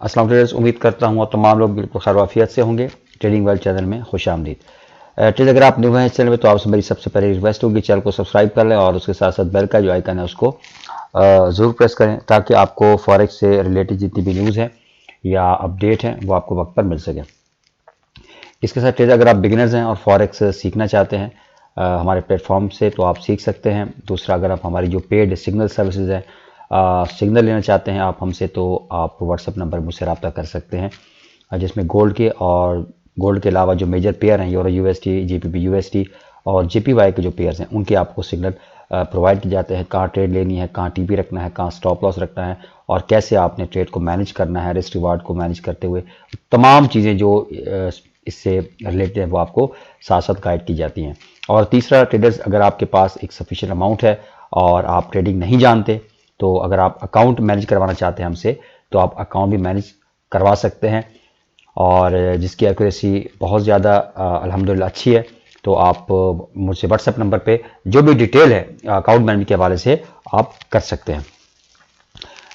अस्सलाम ट्रेडर्स, उम्मीद करता हूँ और तमाम लोग बिल्कुल खैर से होंगे। ट्रेडिंग वर्ल्ड चैनल में खुशामदीद। ट्रेड अगर आप न्यू हैं इस चैनल में तो आपसे मेरी सबसे पहले रिक्वेस्ट होगी चैनल को सब्सक्राइब कर लें और उसके साथ साथ बेल का जो आइकन है उसको ज़रूर प्रेस करें ताकि आपको फॉरेक्स से रिलेटेड जितनी भी न्यूज़ है या अपडेट है वो आपको वक्त पर मिल सके। इसके साथ ट्रेड अगर आप बिगिनर्स हैं और फॉरेक्स सीखना चाहते हैं हमारे प्लेटफॉर्म से तो आप सीख सकते हैं। दूसरा, अगर आप हमारी जो पेड सिग्नल सर्विसेज है सिग्नल लेना चाहते हैं आप हमसे तो आप व्हाट्सएप नंबर मुझसे रब्ता कर सकते हैं जिसमें गोल्ड के और गोल्ड के अलावा जो मेजर पेयर हैं यूरो यूएसडी, जीपीपी यूएसडी और जेपीवाई के जो पेयर्स हैं उनके आपको सिग्नल प्रोवाइड किए जाते हैं। कहाँ ट्रेड लेनी है, कहाँ टीपी रखना है, कहाँ स्टॉप लॉस रखना है और कैसे आपने ट्रेड को मैनेज करना है, रिस्क रिवार्ड को मैनेज करते हुए तमाम चीज़ें जो इससे रिलेटेड है वो आपको साथ साथ गाइड की जाती हैं। और तीसरा, ट्रेडर्स अगर आपके पास एक सफिशिएंट अमाउंट है और आप ट्रेडिंग नहीं जानते तो अगर आप अकाउंट मैनेज करवाना चाहते हैं हमसे तो आप अकाउंट भी मैनेज करवा सकते हैं और जिसकी एक्यूरेसी बहुत ज़्यादा अल्हम्दुलिल्लाह अच्छी है। तो आप मुझसे व्हाट्सएप नंबर पे जो भी डिटेल है अकाउंट मैनेजमेंट के हवाले से आप कर सकते हैं।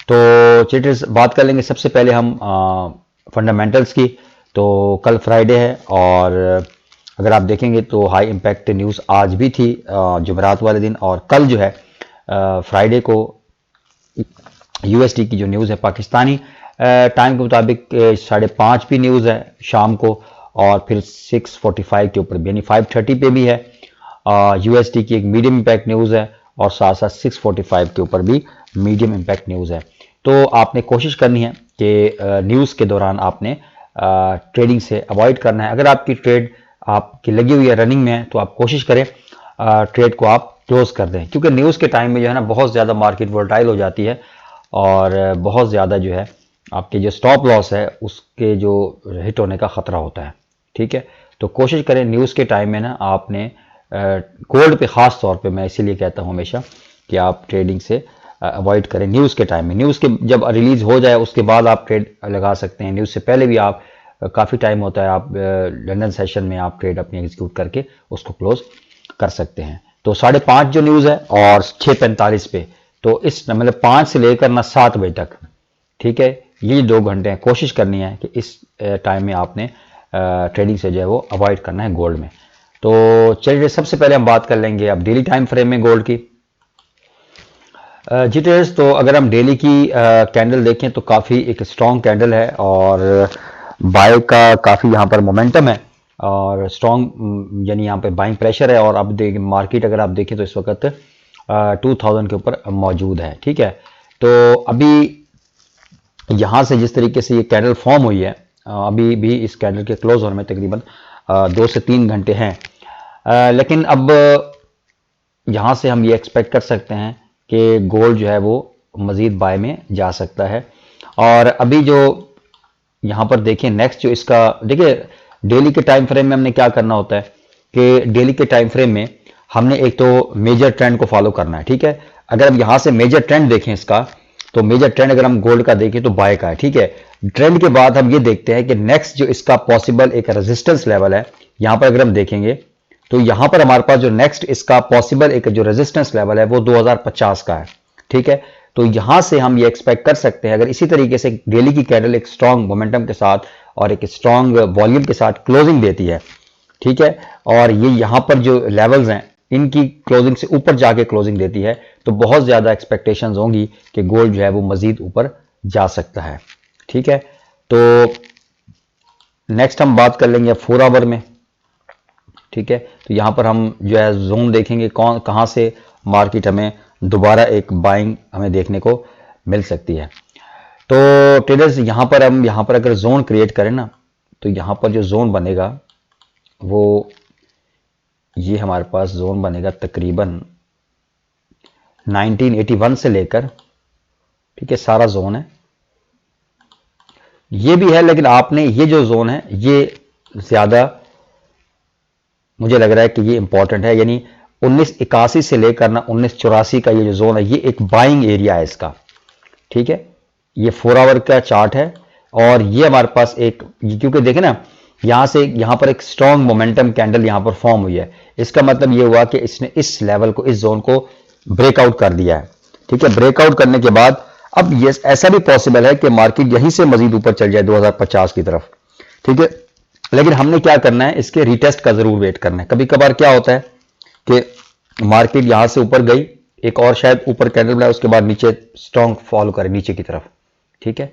तो ट्रेडर्स बात कर लेंगे सबसे पहले हम फंडामेंटल्स की। तो कल फ्राइडे है और अगर आप देखेंगे तो हाई इम्पैक्ट न्यूज़ आज भी थी जुमेरात वाले दिन, और कल जो है फ्राइडे को यूएसडी की जो न्यूज़ है पाकिस्तानी टाइम के मुताबिक 5:30 भी न्यूज़ है शाम को और फिर 6:45 के ऊपर भी यानी 5:30 पे भी है यूएसडी की एक मीडियम इम्पैक्ट न्यूज़ है और साथ साथ 6:45 के ऊपर भी मीडियम इम्पैक्ट न्यूज़ है। तो आपने कोशिश करनी है कि न्यूज़ के दौरान आपने ट्रेडिंग से अवॉइड करना है। अगर आपकी ट्रेड आपकी लगी हुई है, रनिंग में है, तो आप कोशिश करें ट्रेड को आप क्लोज कर दें क्योंकि न्यूज़ के टाइम में जो है ना बहुत ज़्यादा मार्केट वोलेटाइल हो जाती है और बहुत ज़्यादा जो है आपके जो स्टॉप लॉस है उसके जो हिट होने का ख़तरा होता है। ठीक है, तो कोशिश करें न्यूज़ के टाइम में ना आपने गोल्ड पे ख़ास तौर पे मैं इसीलिए कहता हूँ हमेशा कि आप ट्रेडिंग से अवॉइड करें न्यूज़ के टाइम में। न्यूज़ के जब रिलीज़ हो जाए उसके बाद आप ट्रेड लगा सकते हैं। न्यूज़ से पहले भी आप काफ़ी टाइम होता है, आप लंदन सेशन में आप ट्रेड अपनी एग्जीक्यूट करके उसको क्लोज कर सकते हैं। तो 5:30 जो न्यूज़ है और 6:45 पे, तो इस मतलब 5 से लेकर ना 7 बजे तक, ठीक है, ये 2 घंटे हैं। कोशिश करनी है कि इस टाइम में आपने ट्रेडिंग से जो है वो अवॉइड करना है गोल्ड में। तो चलिए सबसे पहले हम बात कर लेंगे अब डेली टाइम फ्रेम में गोल्ड की। जी ट्रेडर्स, तो अगर हम डेली की कैंडल देखें तो काफ़ी एक स्ट्रॉन्ग कैंडल है और बाय का काफ़ी यहाँ पर मोमेंटम है और स्ट्रॉन्ग यानी यहाँ पे बाइंग प्रेशर है। और अब मार्केट अगर आप देखें तो इस वक्त 2000 के ऊपर मौजूद है। ठीक है, तो अभी यहाँ से जिस तरीके से ये कैंडल फॉर्म हुई है अभी भी इस कैंडल के क्लोज होने में तकरीबन 2 से 3 घंटे हैं, लेकिन अब यहाँ से हम ये एक्सपेक्ट कर सकते हैं कि गोल्ड जो है वो मज़ीद बाय में जा सकता है। और अभी जो यहाँ पर देखें नेक्स्ट जो इसका देखिए डेली के टाइम फ्रेम में हमने क्या करना होता है कि डेली के टाइम फ्रेम में हमने एक तो मेजर ट्रेंड को फॉलो करना है। ठीक है, अगर हम यहाँ से मेजर ट्रेंड देखें इसका तो मेजर ट्रेंड अगर हम गोल्ड का देखें तो बाय का है। ठीक है, ट्रेंड के बाद हम ये देखते हैं कि नेक्स्ट जो इसका पॉसिबल एक रेजिस्टेंस लेवल है, यहाँ पर अगर हम देखेंगे तो यहाँ पर हमारे पास जो नेक्स्ट इसका पॉसिबल एक जो रेजिस्टेंस लेवल है वो 2050 का है। ठीक है, तो यहाँ से हम ये एक्सपेक्ट कर सकते हैं अगर इसी तरीके से डेली की कैंडल एक स्ट्रॉन्ग मोमेंटम के साथ और एक स्ट्रॉन्ग वॉल्यूम के साथ क्लोजिंग देती है, ठीक है, और ये यहाँ पर जो लेवल्स हैं इनकी क्लोजिंग से ऊपर जाके क्लोजिंग देती है तो बहुत ज़्यादा एक्सपेक्टेशंस होंगी कि गोल्ड जो है वो मज़ीद ऊपर जा सकता है। ठीक है, तो नेक्स्ट हम बात कर लेंगे 4 आवर में। ठीक है, तो यहाँ पर हम जो है जोन देखेंगे कहाँ से मार्केट हमें दोबारा एक बाइंग हमें देखने को मिल सकती है। तो ट्रेडर्स यहाँ पर अगर जोन क्रिएट करें ना तो यहाँ पर जो जोन बनेगा वो ये हमारे पास जोन बनेगा तकरीबन 1981 से लेकर, ठीक है, सारा जोन है, ये भी है, लेकिन आपने ये जो जोन है ये ज़्यादा मुझे लग रहा है कि ये इंपॉर्टेंट है, यानी 1981 से लेकर ना 1984 का ये जो जोन है ये एक बाइंग एरिया है इसका। ठीक है, ये 4 आवर का चार्ट है और ये हमारे पास एक, क्योंकि देखें ना यहाँ से यहाँ पर एक स्ट्रॉन्ग मोमेंटम कैंडल यहाँ पर फॉर्म हुई है, इसका मतलब ये हुआ कि इसने इस लेवल को, इस जोन को ब्रेकआउट कर दिया है। ठीक है, ब्रेकआउट करने के बाद अब ये ऐसा भी पॉसिबल है कि मार्केट यहीं से मजीद ऊपर चल जाए 2050 की तरफ, ठीक है, लेकिन हमने क्या करना है, इसके रीटेस्ट का जरूर वेट करना है। कभी कभार क्या होता है कि मार्केट यहां से ऊपर गई, एक और शायद ऊपर कैंडल बनाए, उसके बाद नीचे स्ट्रॉन्ग फॉलो करे नीचे की तरफ, ठीक है,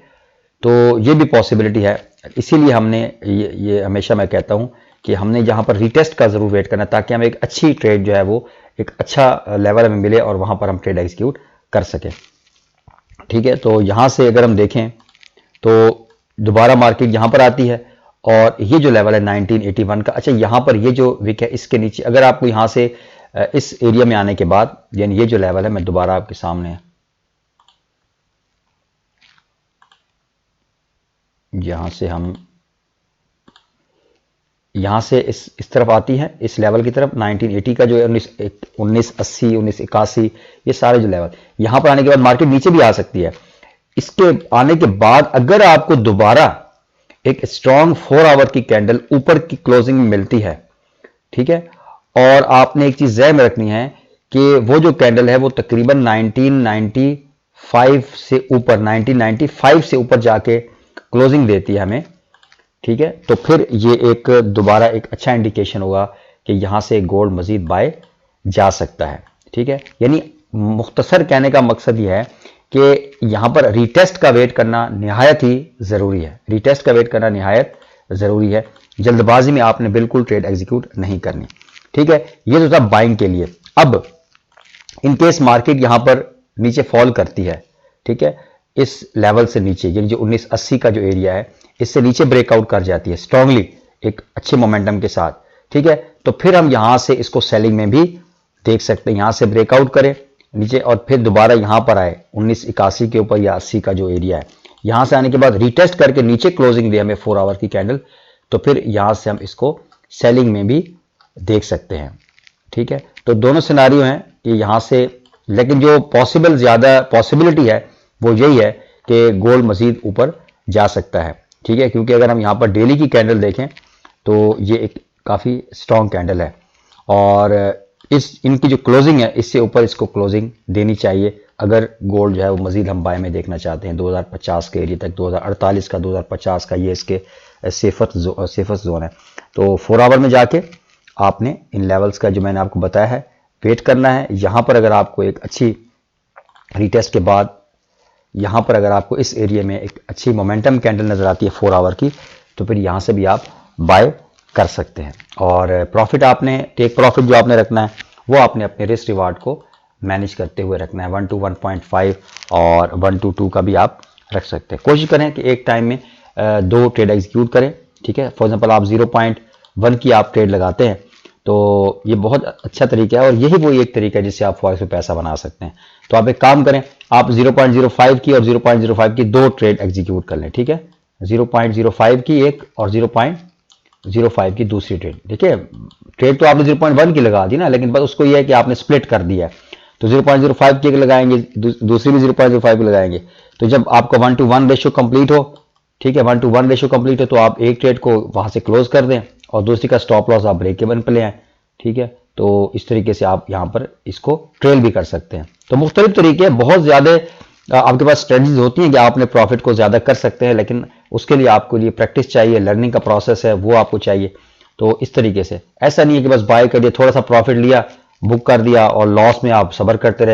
तो ये भी पॉसिबिलिटी है। इसीलिए हमने ये हमेशा मैं कहता हूं कि हमने जहां पर रीटेस्ट का जरूर वेट करना, ताकि हमें एक अच्छी ट्रेड जो है वो एक अच्छा लेवल में मिले और वहां पर हम ट्रेड एग्जीक्यूट कर सकें, ठीक है। तो यहां से अगर हम देखें तो दोबारा मार्केट यहां पर आती है और ये जो लेवल है 1981 का, अच्छा यहां पर ये जो विक है इसके नीचे, अगर आपको यहां से इस एरिया में आने के बाद, यानी ये जो लेवल है, मैं दोबारा आपके सामने यहां से हम यहां से इस तरफ आती है, इस लेवल की तरफ 1980 का जो है 1980 1981, ये सारे जो लेवल, यहां पर आने के बाद मार्केट नीचे भी आ सकती है। इसके आने के बाद अगर आपको दोबारा एक स्ट्रॉन्ग 4 आवर की कैंडल ऊपर की क्लोजिंग में मिलती है, ठीक है, और आपने एक चीज ज़हन में रखनी है कि वो जो कैंडल है वो तकरीबन 1995 से ऊपर 1995 से ऊपर जाके क्लोजिंग देती है हमें, ठीक है, तो फिर ये एक दोबारा एक अच्छा इंडिकेशन होगा कि यहां से गोल्ड मजीद बाय जा सकता है, ठीक है। यानी मुख्तसर कहने का मकसद यह है कि यहां पर रीटेस्ट का वेट करना निहायत ही जरूरी है, रीटेस्ट का वेट करना निहायत जरूरी है। जल्दबाजी में आपने बिल्कुल ट्रेड एग्जीक्यूट नहीं करनी, ठीक है। ये तो था बाइंग के लिए। अब इन केस मार्केट यहां पर नीचे फॉल करती है, ठीक है, इस लेवल से नीचे, यानी जो 1980 का जो एरिया है इससे नीचे ब्रेकआउट कर जाती है स्ट्रांगली एक अच्छे मोमेंटम के साथ, ठीक है, तो फिर हम यहां से इसको सेलिंग में भी देख सकते हैं। यहां से ब्रेकआउट करें नीचे और फिर दोबारा यहां पर आए 1981 के ऊपर या 80 का जो एरिया है, यहां से आने के बाद रीटेस्ट करके नीचे क्लोजिंग दे हमें 4 आवर की कैंडल, तो फिर यहां से हम इसको सेलिंग में भी देख सकते हैं, ठीक है। तो दोनों सिनारियो हैं कि यहां से, लेकिन जो पॉसिबल ज्यादा पॉसिबिलिटी है वो यही है कि गोल्ड मजीद ऊपर जा सकता है, ठीक है, क्योंकि अगर हम यहां पर डेली की कैंडल देखें तो ये एक काफी स्ट्रॉन्ग कैंडल है और इनकी जो क्लोजिंग है इससे ऊपर इसको क्लोजिंग देनी चाहिए अगर गोल्ड जो है वो मजीद हम बाय में देखना चाहते हैं 2050 के एरिया तक, 2048 का 2050 का ये इसके सेफेस्ट जोन है। तो 4 आवर में जाके आपने इन लेवल्स का जो मैंने आपको बताया है वेट करना है। यहां पर अगर आपको एक अच्छी रीटेस्ट के बाद यहां पर अगर आपको इस एरिया में एक अच्छी मोमेंटम कैंडल नजर आती है 4 आवर की, तो फिर यहां से भी आप बाय कर सकते हैं। और प्रॉफिट आपने टेक प्रॉफिट जो आपने रखना है वो आपने अपने रिस्क रिवार्ड को मैनेज करते हुए रखना है। 1 to 1.5 और 1 to 2 का भी आप रख सकते हैं। कोशिश करें कि एक टाइम में 2 ट्रेड एग्जीक्यूट करें, ठीक है। फॉर एग्जांपल आप 0.1 की आप ट्रेड लगाते हैं तो ये बहुत अच्छा तरीका है और यही वो एक तरीका है जिससे आप फॉरेक्स में पैसा बना सकते हैं। तो आप एक काम करें, आप 0.05 की और 0.05 की 2 ट्रेड एग्जीक्यूट कर लें, ठीक है। 0.05 की एक और 0.05 की दूसरी ट्रेड, ठीक है। ट्रेड तो आपने 0.1 की लगा दी ना, लेकिन बस उसको यह है कि आपने स्प्लिट कर दिया है। तो 0.05 की एक लगाएंगे, दूसरी भी 0.05 की लगाएंगे। तो जब आपका 1 to 1 रेशियो कंप्लीट हो, ठीक है, 1 to 1 रेशियो कंप्लीट हो, तो आप एक ट्रेड को वहां से क्लोज कर दें और दूसरी का स्टॉप लॉस आप ब्रेक इवन पे ले आए, ठीक है। तो इस तरीके से आप यहां पर इसको ट्रेल भी कर सकते हैं। तो मुख्तलिफ तरीके, बहुत ज्यादा आपके पास स्ट्रेटजीज होती हैं कि आपने प्रॉफिट को ज्यादा कर सकते हैं, लेकिन उसके लिए आपको लिए प्रैक्टिस चाहिए, लर्निंग का प्रोसेस है वो आपको चाहिए। तो इस तरीके से ऐसा नहीं है कि बस बाय कर दिया, थोड़ा सा प्रॉफिट लिया, बुक कर दिया और लॉस में आप सब्र करते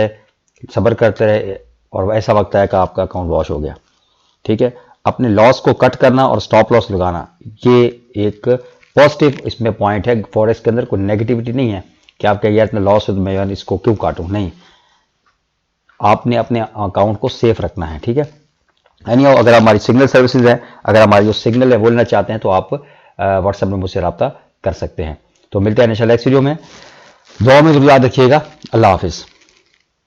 रहे और ऐसा वक्त आया कि आपका अकाउंट वॉश हो गया, ठीक है। अपने लॉस को कट करना और स्टॉप लॉस लगाना, ये एक पॉजिटिव इसमें पॉइंट है। फॉरेक्स के अंदर कोई नेगेटिविटी नहीं है कि आप कहिए इतना लॉस हो तो मैं इसको क्यों काटूं, नहीं, आपने अपने अकाउंट को सेफ रखना है, ठीक है। एनीहाउ, अगर हमारी सिग्नल सर्विसेज है, अगर हमारी जो सिग्नल है वो लेना चाहते हैं तो आप व्हाट्सएप में मुझसे रब्ता कर सकते हैं। तो मिलते हैं इंशाल्लाह नेक्स्ट वीडियो में। दुआ में जरूर याद रखिएगा। अल्लाह हाफिज।